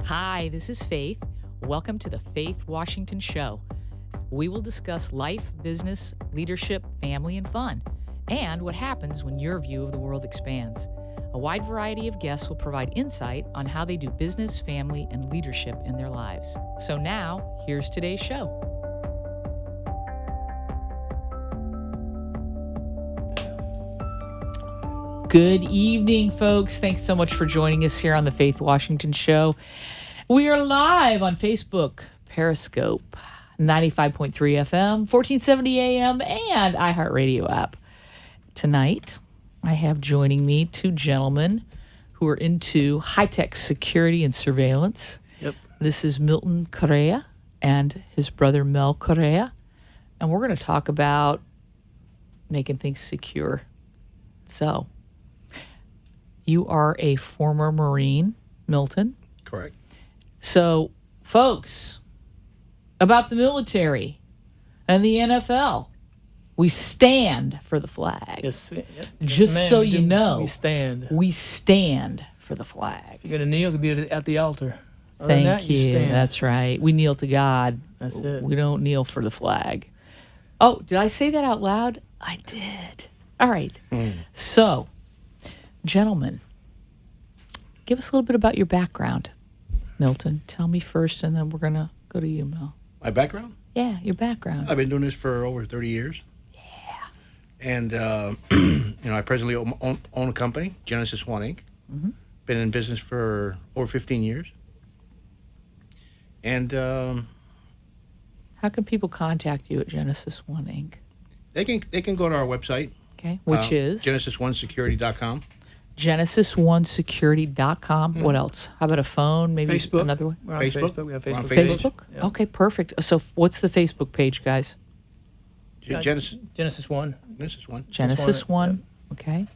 Hi, this is Faith. Welcome to the Faith Washington Show. We will discuss life, business, leadership, family, and fun, and what happens when your view of the world expands. A wide variety of guests will provide insight on how they do business, family, and leadership in their lives. So now, here's today's show. Good evening, folks. Thanks so much for joining us here on the Faith Washington Show. We are live on Facebook, Periscope, 95.3 FM, 1470 AM, and iHeartRadio app. Tonight, I have joining me two gentlemen who are into high-tech security and surveillance. Yep. This is Milton Correa and his brother Mel Correa, and we're going to talk about making things secure. So, you are a former Marine, Milton. Correct. So, folks, about the military and the NFL, we stand for the flag. Yes. Just ma'am, so you know, we stand. for the flag. If you're going to kneel, to be at the altar. Other than Thank that, you. stand. That's right. We kneel to God. That's it. We don't kneel for the flag. Oh, did I say that out loud? I did. All right. So, gentlemen, give us a little bit about your background. Milton, tell me first, and then we're going to go to you, Mel. My background? Yeah, your background. I've been doing this for over 30 years. Yeah. And, I presently own a company, Genesis One, Inc. Mm-hmm. Been in business for over 15 years. And How can people contact you at Genesis One, Inc.? they can go to our website. Okay, which is? GenesisOneSecurity.com. GenesisOneSecurity.com. What else? How about a phone? Maybe Facebook. another way? We're on Facebook. Facebook. We have We're on Facebook. page. Facebook? Yeah. Okay, perfect. So what's the Facebook page, guys? Genesis Genesis 1. One. Genesis One. Okay.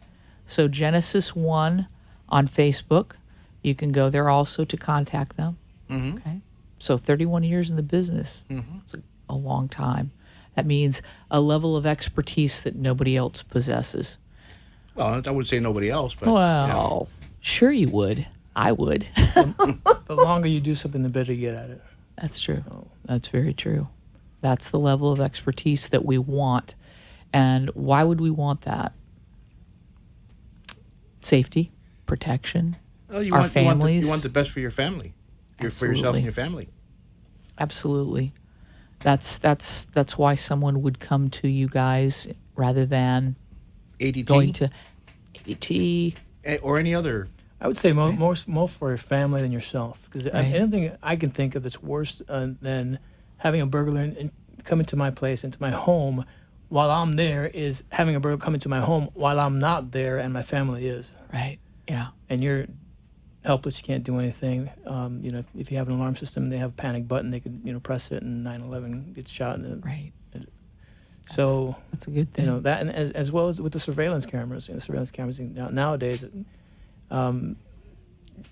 So Genesis One on Facebook. You can go there also to contact them. Mm-hmm. Okay. So 31 years in the business. Mm-hmm. It's a long time. That means a level of expertise that nobody else possesses. Well, I would say nobody else, but Well, sure you would. I would. The longer you do something, the better you get at it. That's true. So, That's very true. That's the level of expertise that we want. And why would we want that? Safety, protection, well, our families. You want the best for your family, for yourself Absolutely. and your family. Absolutely. That's why someone would come to you guys rather than ADT going to ADT. or any other. I would say more for your family than yourself. Because Right. anything I can think of that's worse than having a burglar come into my place, into my home, while I'm there, is having a burglar come into my home while I'm not there and my family is. Right. Yeah. And you're helpless, you can't do anything. If you have an alarm system, they have a panic button, they could press it, and 911 gets shot. And Right. so That's a good thing. that, and as well as with the surveillance cameras. Surveillance cameras nowadays,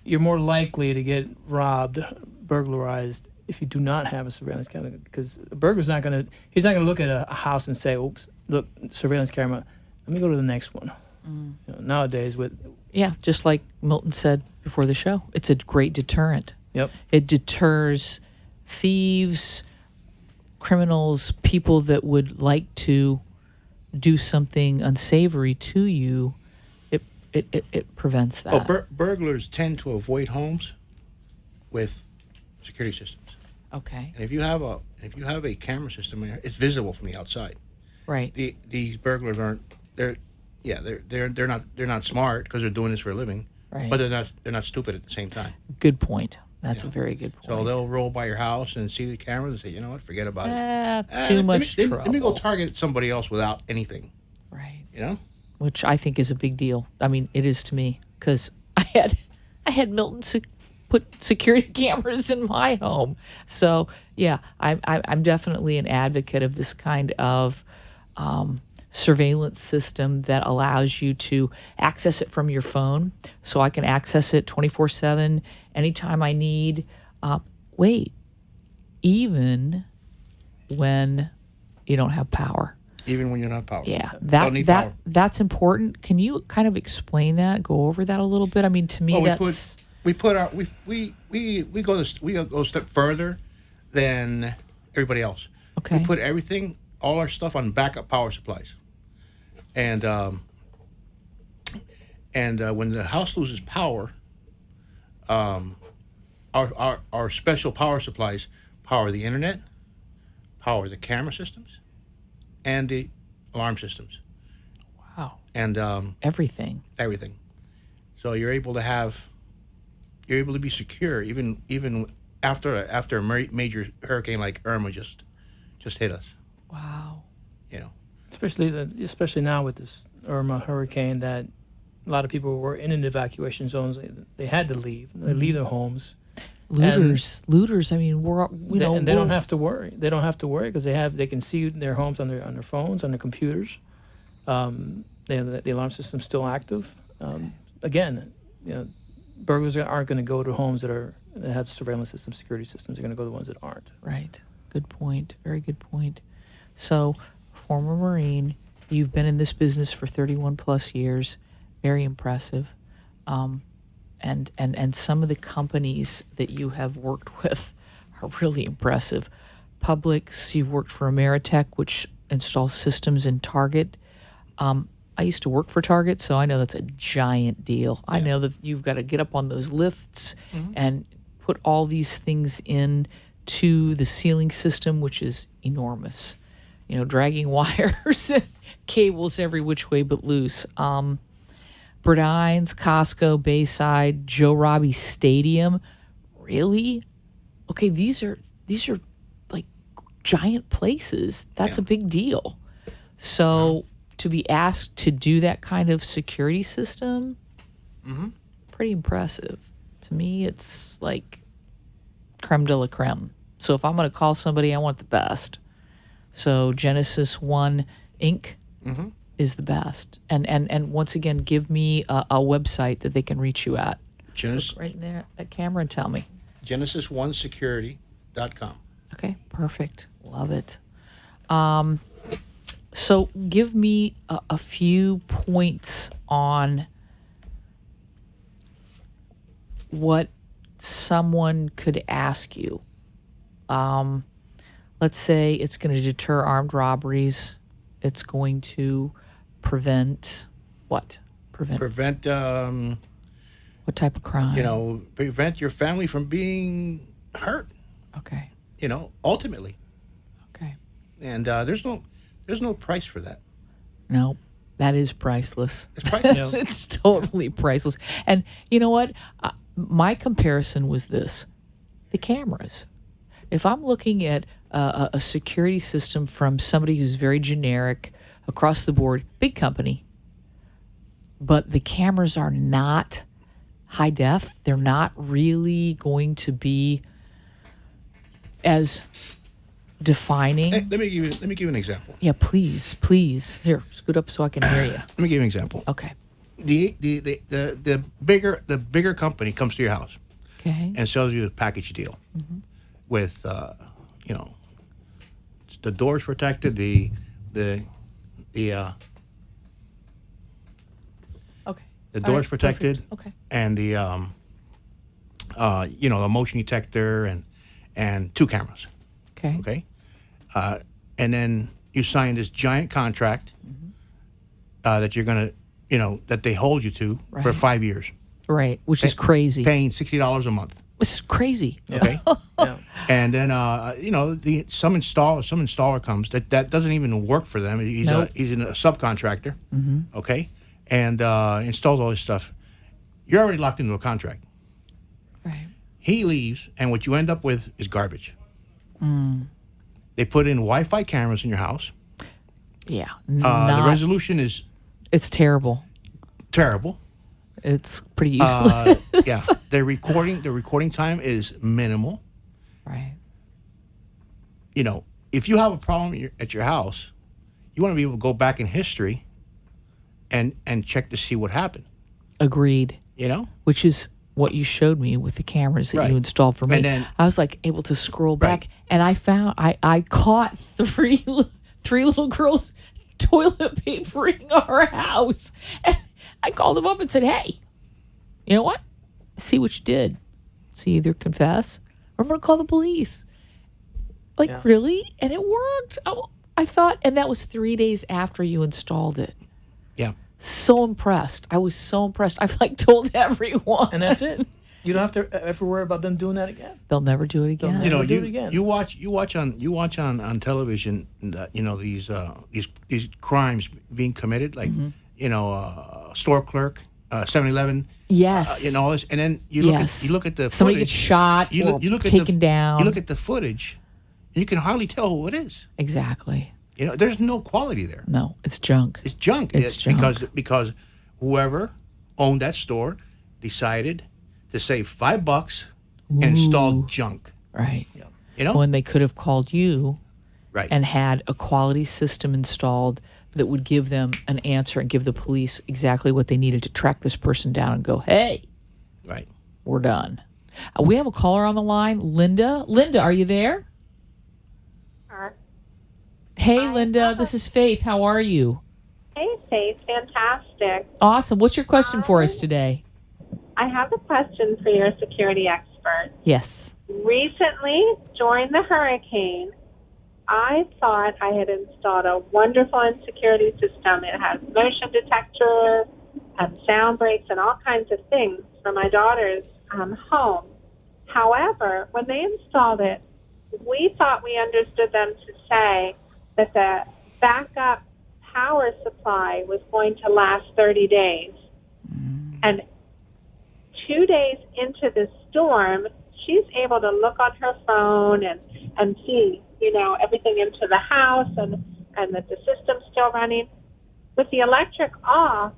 you're more likely to get robbed, burglarized if you do not have a surveillance camera, because a burglar's not gonna look at a house and say, "Oops, look, surveillance camera. Let me go to the next one." Nowadays, Yeah, just like Milton said before the show, it's a great deterrent. Yep. It deters thieves, criminals, people that would like to do something unsavory to you. It prevents that. Burglars tend to avoid homes with security systems. Okay. And if you have a camera system, it's visible from the outside. Right. These burglars aren't. They're not smart because they're doing this for a living. Right. But they're not stupid at the same time. Good point. That's a very good point. So they'll roll by your house and see the cameras and say, you know what, forget about it. Too much trouble. Let me go target somebody else without anything. Right. You know. Which I think is a big deal. I mean, it is to me, because I had Milton put security cameras in my home. So yeah, I'm definitely an advocate of this kind of surveillance system that allows you to access it from your phone. So I can access it 24/7 anytime I need. Even when you don't have power. Even when you're not powerful. Yeah, Don't need power. that's important. Can you kind of explain that? Go over that a little bit. I mean, to me, Well, that's we put our we go a step further than everybody else. Okay. We put everything, all our stuff, on backup power supplies, and when the house loses power, our special power supplies power the internet, power the camera systems, and the alarm systems, Wow. and Everything. everything. So you're able to be secure even after a major hurricane like Irma just hit us. Wow. You know, especially now with this Irma hurricane, that a lot of people were in evacuation zones. They had to leave. They leave their homes. Looters. I mean, They don't have to worry. They don't have to worry because they can see their homes on their phones, on their computers. The alarm system's still active. Again, burglars aren't going to go to homes that have surveillance systems, security systems. They're going to go to the ones that aren't. Right. Good point. Very good point. So, former Marine, you've been in this business for 31 plus years. Very impressive. And some of the companies that you have worked with are really impressive. Publix, you've worked for Ameritech, which installs systems in Target. I used to work for Target, so I know that's a giant deal. I know that you've got to get up on those lifts and put all these things in to the ceiling system, which is enormous. Dragging wires and cables every which way but loose. Bradines, Costco, Bayside, Joe Robbie Stadium. Really? Okay, these are like giant places. That's a big deal. So to be asked to do that kind of security system, pretty impressive. To me, it's like creme de la creme. So if I'm going to call somebody, I want the best. So Genesis One Inc. is the best. And once again, give me a website that they can reach you at. Look right in there, that camera, and tell me. GenesisOneSecurity.com. Okay, perfect. Love it. So give me a few points on what someone could ask you. Let's say it's going to deter armed robberies. It's going to prevent what? Prevent What type of crime? prevent your family from being hurt. Okay. Ultimately, Okay. and there's no price for that. No, that is priceless. It's priceless. Yeah. It's totally priceless. And you know what? My comparison was this: the cameras. If I'm looking at a security system from somebody who's very generic, across the board, big company, but the cameras are not high def, they're not really going to be as defining. Hey, let me give you an example. Yeah, please. Here, scoot up so I can hear you. Let me give you an example. Okay. The bigger company comes to your house Okay. and sells you a package deal with the doors protected, the Okay. the All doors right, protected, perfect. Okay. and the the motion detector and 2 cameras. Okay. Okay, and then you sign this giant contract that you're gonna, that they hold you to for Right. 5 years, Right, which is crazy. paying $60 a month. It's crazy. Okay, Yeah. and then some installer comes that doesn't even work for them. He's Nope. he's a subcontractor. Okay, and installs all this stuff. You're already locked into a contract. Right. He leaves, and what you end up with is garbage. They put in Wi-Fi cameras in your house. Yeah. The resolution is It's terrible. terrible. It's pretty useless. Yeah, the recording time is minimal. Right. If you have a problem at your house, you want to be able to go back in history and check to see what happened. Agreed. Which is what you showed me with the cameras that Right. you installed for me. And then- I was like able to scroll back, Right. and I found I caught three little girls toilet papering our house. And I called them up and said, "Hey, you know what? see what you did. So you either confess or I'm going to call the police. Like, Yeah. really? And it worked. I thought, and that was 3 days after you installed it. Yeah. So impressed. I was so impressed. I've like told everyone. And that's it. You don't have to ever worry about them doing that again. They'll never do it again. You know, Never do it again. you watch on television, you know, these crimes being committed, like you know, store clerk, 7-Eleven, Yes. you know, all this, and then you look Yes. at the Somebody footage, gets shot you or look, you look taken at the, down. You look at the footage, and you can hardly tell who it is. Exactly. You know, there's no quality there. No, it's junk. It's junk. It's junk. Because whoever owned that store decided to save $5 and install junk. Right. You know, When they could have called you right? and had a quality system installed that would give them an answer and give the police exactly what they needed to track this person down and go, hey, Right. we're done. We have a caller on the line, Linda. Linda, are you there? Hey, Linda, this is Faith. How are you? Hey, Faith, fantastic. Awesome. What's your question for us today? I have a question for your security expert. Yes. Recently, during the hurricane, I thought I had installed a wonderful security system. It has motion detector and sound breaks and all kinds of things for my daughter's home. However, when they installed it, we thought we understood them to say that the backup power supply was going to last 30 days. And 2 days into the storm, she's able to look on her phone and see, you know, everything into the house and that the system's still running. With the electric off,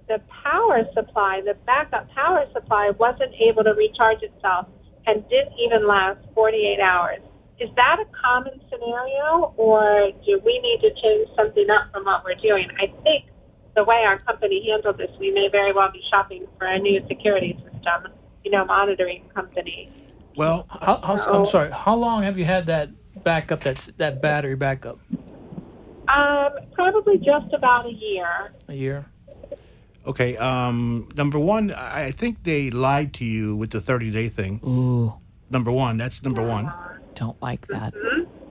the power supply, the backup power supply, wasn't able to recharge itself and didn't even last 48 hours. Is that a common scenario, or do we need to change something up from what we're doing? I think the way our company handled this, we may very well be shopping for a new security system, you know, monitoring company. Well, I'm sorry. How long have you had that backup? That battery backup? Probably just about a year. A year. okay. Number one, I think they lied to you with the 30-day thing. Ooh, Number one, that's number one. don't like that.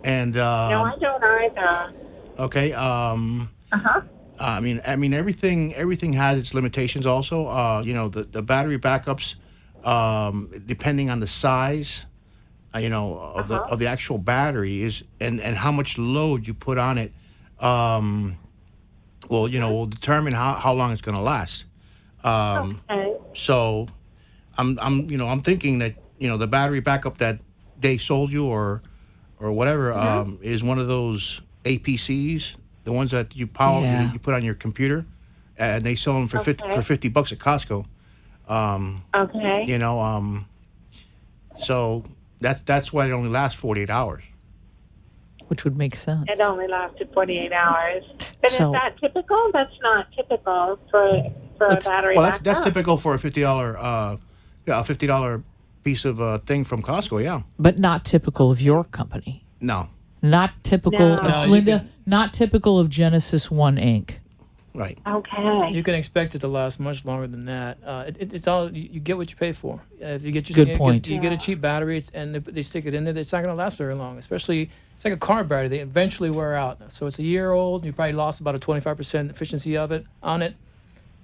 And No, I don't either. okay. I mean, everything has its limitations. Also, you know, the battery backups, depending on the size, you know, of the actual battery is and how much load you put on it. Well, you know, will determine how long it's going to last. Okay. So, I'm thinking that, you know, the battery backup that they sold you or whatever is one of those APCs, the ones that you power Yeah. you put on your computer, and they sell them for Okay. $50 at Costco. Okay. You know, so that's why it only lasts 48 hours. Which would make sense. It only lasted 48 hours. But So- is that typical? That's not typical for a battery Well, backup. that's typical for a $50 piece of thing from Costco. Yeah, But not typical of your company. no, Not typical No. of No, you Linda. can- Not typical of Genesis One Inc. right. Okay. You can expect it to last much longer than that. It's all you get what you pay for. If you get Good point. you get a cheap battery and they stick it in there, it's not going to last very long. Especially it's like a car battery; they eventually wear out. So it's a year old. You probably lost about a 25% efficiency of it on it.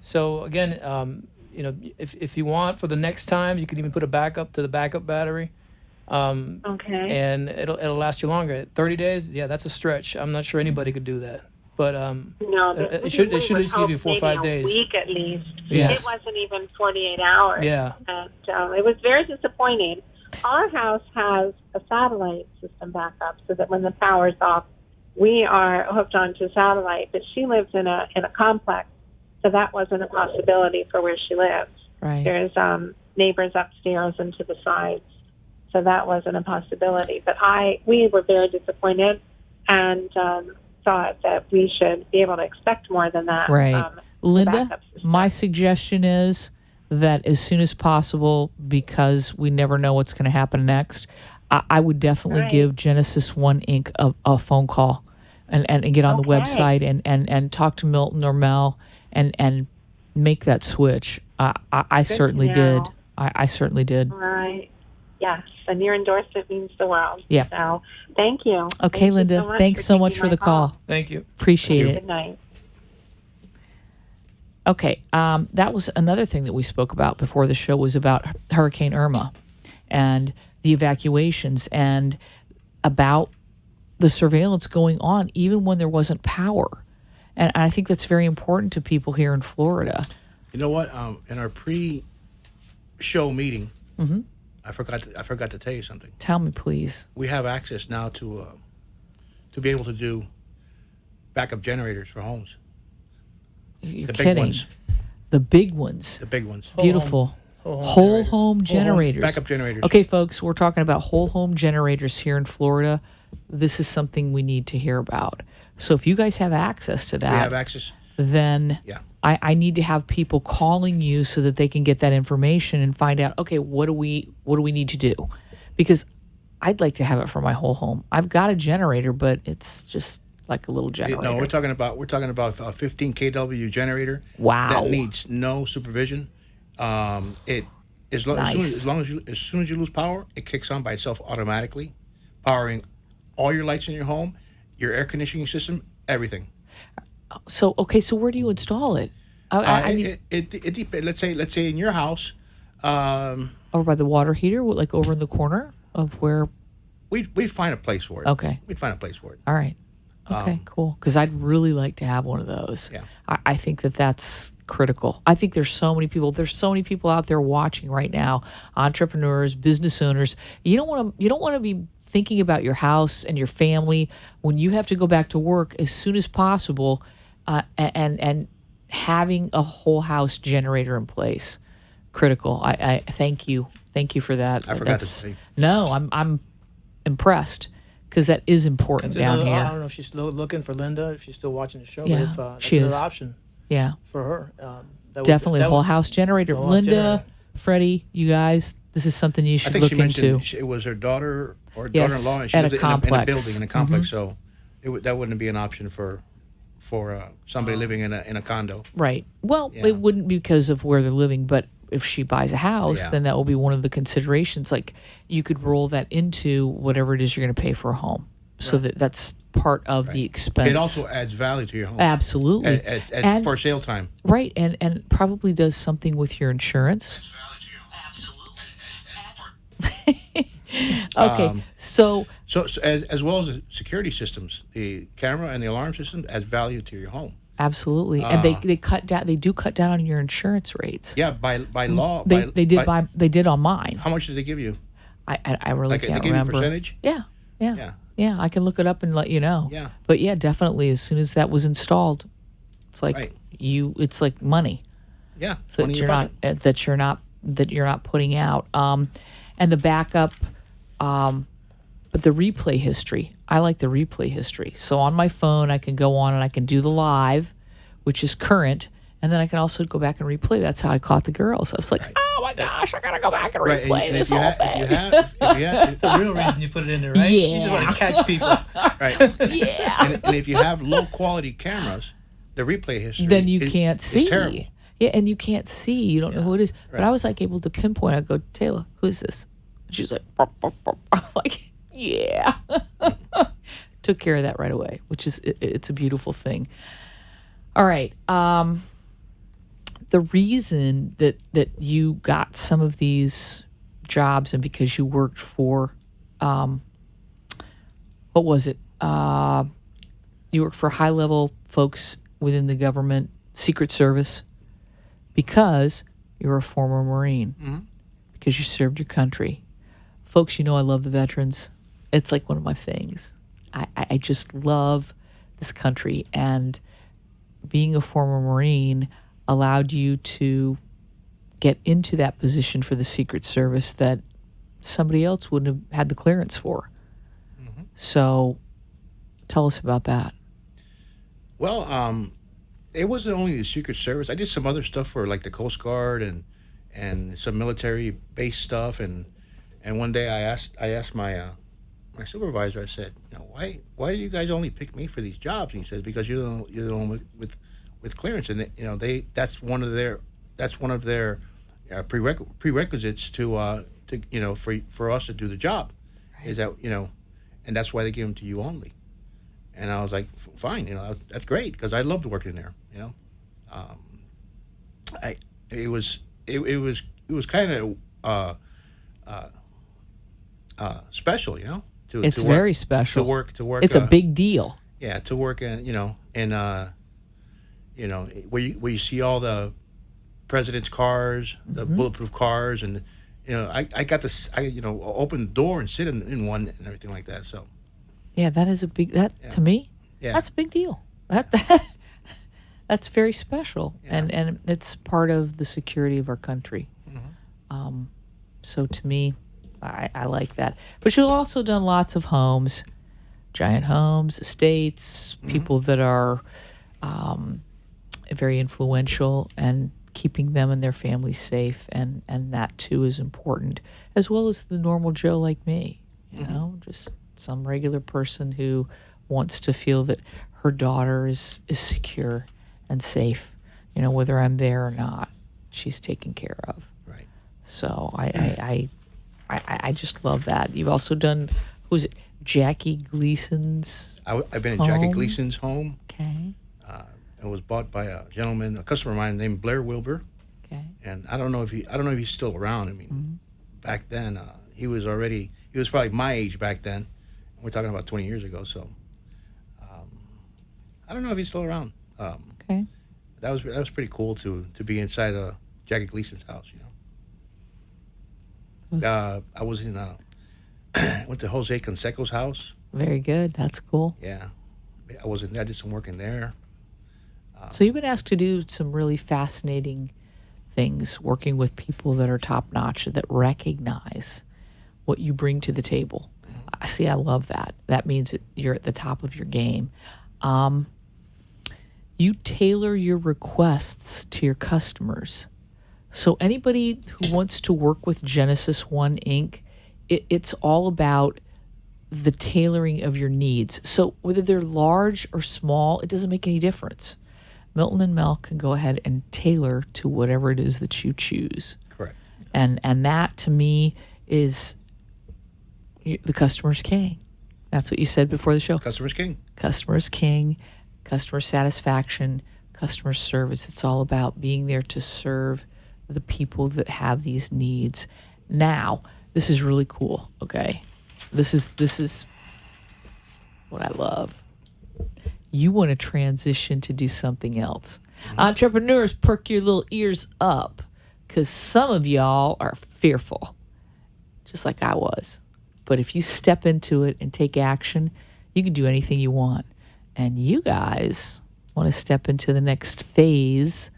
So again, you know, if you want for the next time, you can even put a backup to the backup battery. Okay. And it'll last you longer. 30 days, yeah, that's a stretch. I'm not sure anybody could do that. But No, it should at least give you 4 or 5 days. A week at least. Yes. It wasn't even 48 hours. Yeah. And it was very disappointing. Our house has a satellite system backup so that when the power's off, we are hooked onto satellite. But she lives in a complex, so that wasn't a possibility for where she lives. Right. There's neighbors upstairs and to the sides, so that wasn't a possibility. But we were very disappointed and thought that we should be able to expect more than that. Right. Linda, backup system. my suggestion is that as soon as possible, because we never know what's going to happen next, I would definitely Right. give Genesis One Inc. a phone call and get on the Okay. website and talk to Milton or Mel and make that switch. I certainly to did. know. I certainly did. Right. Yes, and your endorsement means the world. Yeah. So thank you. Okay, Thank you Linda. so much Thanks so taking much for my the call. Thank you. Appreciate Thank it. Good night. Okay, that was another thing that we spoke about before the show was about Hurricane Irma and the evacuations and about the surveillance going on even when there wasn't power. And I think that's very important to people here in Florida. You know what? In our pre-show meeting, I forgot to tell you something. Tell me, please. We have access now to be able to do backup generators for homes. You're The kidding. big ones. The big ones. The big ones. Beautiful. Whole home Whole generator. home generators. Backup generators. Okay, folks, we're talking about whole home generators here in Florida. This is something we need to hear about. So if you guys have access to We that, have access. then Yeah. I need to have people calling you so that they can get that information and find out, okay, what do we need to do? Because I'd like to have it for my whole home. I've got a generator, but it's just like a little generator. No, we're talking about a 15 kW generator. Wow. That needs no supervision. It as long Nice. as soon as you lose power, it kicks on by itself automatically, powering all your lights in your home, your air conditioning system, everything. So where do you install it? I need It depends. Let's say in your house, over by the water heater, like over in the corner of where. we'd find a place for it. Okay. We'd find a place for it. All right. Okay, cool. Because I'd really like to have one of those. Yeah. I think that's critical. I think there's so many people. There's so many people out there watching right now. Entrepreneurs, business owners. You don't want to be thinking about your house and your family when you have to go back to work as soon as possible, and having a whole house generator in place. Critical. I thank you. Thank you for that. I forgot to say. No, I'm impressed. Because that is important It's down another, I here. don't know if she's looking for Linda, if she's still watching the show, Yeah, but if that's she another is. option Yeah, for her. That definitely would, a whole house generator. whole house Linda, generator. Freddie, you guys, this is something you I should think look she mentioned into. it was her daughter or Yes, daughter-in-law, and she at a lives in a complex. building in a complex. So that wouldn't be an option for somebody living in a condo. Right. Well, Yeah. it wouldn't be because of where they're living, but if she buys a house, Yeah. then that will be one of the considerations. Like you could roll that into whatever it is you're going to pay for a home, so that's part of the expense. It also adds value to your home. Absolutely. At And- for sale time. Right, and probably does something with your insurance. Okay, so So as well as the security systems, the camera and the alarm system adds value to your home. absolutely, and they cut down. They do cut down on your insurance rates. Yeah, by law. They did on mine. How much did they give you? I really Like they can't give you a remember. percentage? Yeah. I can look it up and let you know. Yeah. But yeah, definitely. As soon as that was installed, it's like Right. It's like money. Yeah, So money that in your pocket. that you're not putting out. And the backup, but the replay history. I like the replay history. So on my phone, I can go on and I can do the live, which is current, and then I can also go back and replay. That's how I caught the girls. I was like, oh my gosh, I gotta go back and Right, replay and this if you whole have, thing. if you have, the real reason you put it in there, right? You just want to catch people. right, Yeah. and if you have low quality cameras, the replay history Then you is, can't is see. terrible. Yeah, and you can't see. You don't know who it is. But right. I was like able to pinpoint. I go, Taylor, who is this? And she's like, "Burp, burp, burp." I'm like, yeah. Took care of that right away, which is it's a beautiful thing. All right. The reason that you got some of these jobs and because you worked for, what was it? You worked for high level folks within the government, Secret Service, because you're a former Marine, because you served your country. Folks, you know I love the veterans. It's like one of my things. I just love this country, and being a former Marine allowed you to get into that position for the Secret Service that somebody else wouldn't have had the clearance for. So tell us about that. Well, it wasn't only the Secret Service. I did some other stuff for like the Coast Guard and some military base stuff. And one day I asked my my supervisor. I said, why do you guys only pick me for these jobs? And he says, because you're the one with clearance, and that's one of their prerequisites to for us to do the job. Is that and that's why they give them to you only. And I was like, fine, that's great because I loved working there. It was kind of special, to It's to work, very special. to work. It's a big deal. Yeah, to work in where you see all the president's cars, the bulletproof cars, and I got to open the door and sit in one and everything like that. So Yeah, that is a big to me. Yeah. That's a big deal. That's very special, and it's part of the security of our country. So to me, I like that. But you've also done lots of homes, giant homes, estates, people that are very influential, and keeping them and their families safe, and that too is important, as well as the normal Joe like me, just some regular person who wants to feel that her daughter is secure and safe, whether I'm there or not, she's taken care of. right. So I just love that. You've also done, who's it, Jackie Gleason's? I've been in Jackie Home. Gleason's home. Okay, It was bought by a customer of mine named Blair Wilbur, okay. and I don't know if he's still around. I mean, back then he was probably my age back then. We're talking about 20 years ago, so I don't know if he's still around. Okay. That was pretty cool to be inside Jackie Gleason's house. Was I was in went to Jose Canseco's house. very good. That's cool. Yeah, I did some work in there. So you've been asked to do some really fascinating things, working with people that are top notch, that recognize what you bring to the table. I love that. That means that you're at the top of your game. You tailor your requests to your customers. So anybody who wants to work with Genesis One Inc., it's all about the tailoring of your needs. So whether they're large or small, it doesn't make any difference. Milton and Mel can go ahead and tailor to whatever it is that you choose. Correct. And that to me is the customer's king. That's what you said before the show. Customer's king. Customer's king, customer satisfaction, customer service. It's all about being there to serve the people that have these needs. Now, this is really cool, okay? This is what I love. You want to transition to do something else. Entrepreneurs, perk your little ears up, because some of y'all are fearful, just like I was. But if you step into it and take action, you can do anything you want. And you guys want to step into the next phase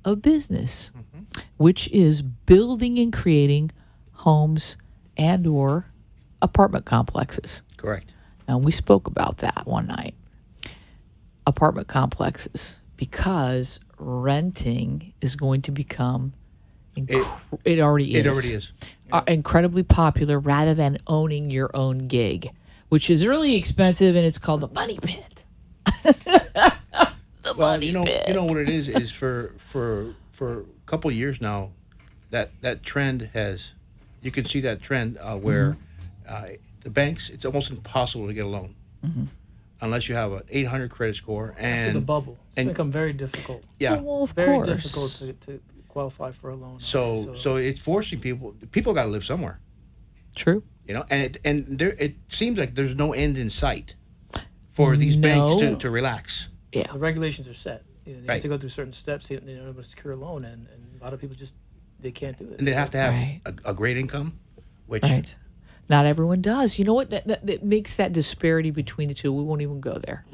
of business, which is building and creating homes and or apartment complexes. Correct. And we spoke about that one night. Apartment complexes, because renting is going to become it already is incredibly popular, rather than owning your own gig, which is really expensive, and it's called the money pit. You know what it is for a couple of years now, that trend has, you can see that trend where the banks, it's almost impossible to get a loan unless you have an 800 credit score, After and the bubble, it's and- become very difficult. yeah. Well, of Very course. difficult to qualify for a loan. So it's forcing people got to live somewhere, True. and it seems like there's no end in sight for these banks No. to relax. Yeah. the regulations are set. They have Right. to go through certain steps in order to secure a loan, and a lot of people just they can't do it. And they have to have Right. a great income, which Right. Not everyone does. You know what? That makes that disparity between the two. We won't even go there.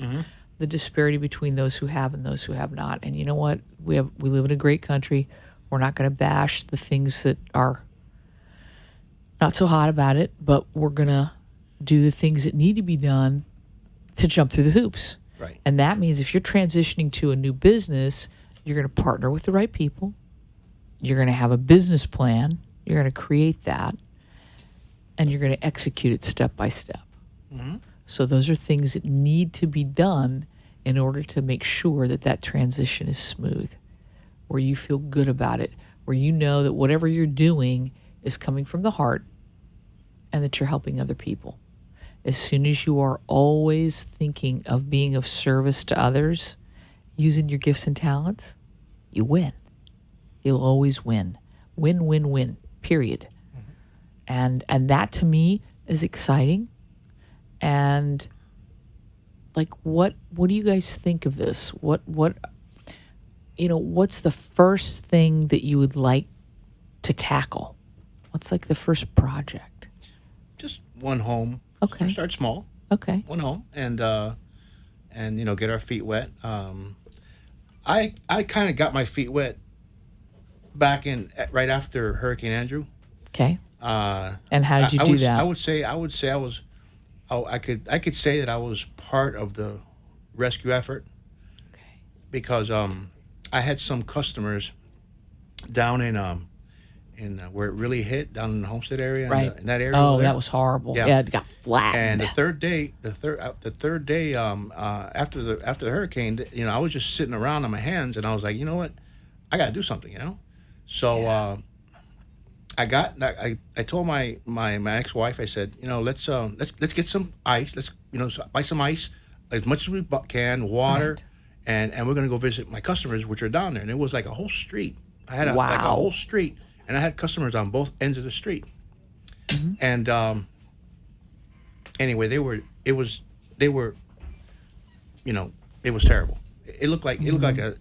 The disparity between those who have and those who have not. And you know what? We live in a great country. We're not going to bash the things that are not so hot about it, but we're going to do the things that need to be done to jump through the hoops. right. And that means if you're transitioning to a new business, you're going to partner with the right people. You're going to have a business plan. You're going to create that. And you're going to execute it step by step. So those are things that need to be done in order to make sure that transition is smooth, where you feel good about it, where where you know that whatever you're doing is coming from the heart and that you're helping other people. As soon as you are always thinking of being of service to others, using your gifts and talents, you win. You'll always win. Win, win, win, period. And that to me is exciting. And like, what do you guys think of this? What's the first thing that you would like to tackle? What's like the first project? Just one home. Okay. Start small. Okay. One home, and get our feet wet. I kind of got my feet wet back right after Hurricane Andrew. Okay. And how did you do that? I would say I was. Oh, I could say that I was part of the rescue effort. Okay. Because I had some customers down in where it really hit, down in the Homestead area, Right. in that area. Oh, over there. that was horrible. Yeah. Yeah, it got flattened. And the third day, after the hurricane, I was just sitting around on my hands, and I was like, you know what, I got to do something, So I told my ex-wife, I said, let's get some ice, let's buy some ice, as much as we can, water, Right. and we're gonna go visit my customers, which are down there, and it was like a whole street. I had Wow. like a whole street, and I had customers on both ends of the street. Mm-hmm. And anyway, it was terrible. It looked like a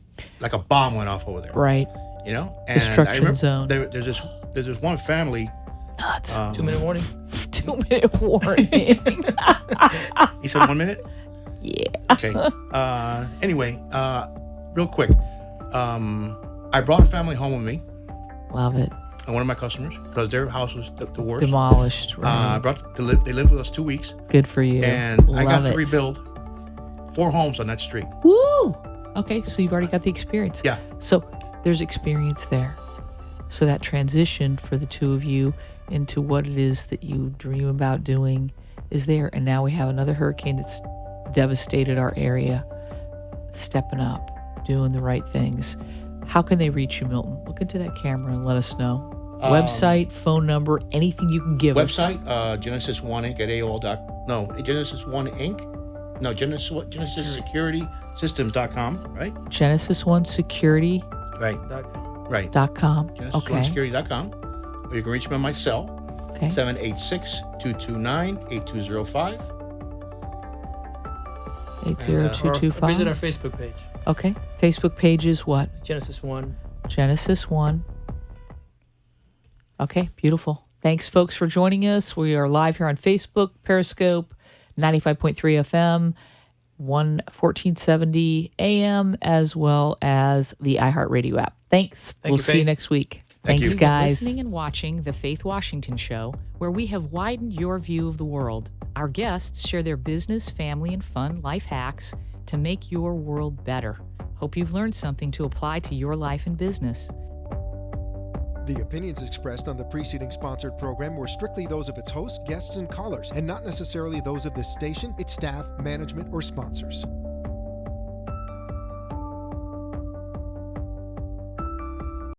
bomb went off over there. Right. And Destruction I remember zone. There's this one family. Nuts. 2-minute warning. 2-minute warning. He said 1 minute. Yeah. Okay. Anyway, real quick, I brought a family home with me, Love it. and one of my customers, because their house was the worst. Demolished. I Right. they lived with us 2 weeks, Good for you. and I got Love to it. rebuild 4 homes on that street. Woo! Okay, so you've already got the experience. Yeah. So there's experience there. So that transition for the two of you into what it is that you dream about doing is there. And now we have another hurricane that's devastated our area, stepping up, doing the right things. How can they reach you, Milton? Look into that camera and let us know. Website, phone number, anything you can give us. Website, Genesis One Inc. at AOL. Genesis One Inc. No, Genesis Security Systems.com, right? Genesis One Security. Right. Right. .com. Genesis Okay. One Security.com. Or you can reach me on my cell, Okay. 786-229-8205. 80225. Or visit our Facebook page, Okay. Facebook page is what? Genesis One. Genesis One. Okay, beautiful. Thanks, folks, for joining us. We are live here on Facebook, Periscope, 95.3 FM, 1470 AM, as well as the iHeartRadio app. Thanks. Thank We'll you, see you Faith. next week. Thank Thanks, you. guys. Listening and watching The Faith Washington Show, where we have widened your view of the world. Our guests share their business, family, and fun life hacks to make your world better. Hope you've learned something to apply to your life and business. The opinions expressed on the preceding sponsored program were strictly those of its hosts, guests, and callers, and not necessarily those of this station, its staff, management, or sponsors.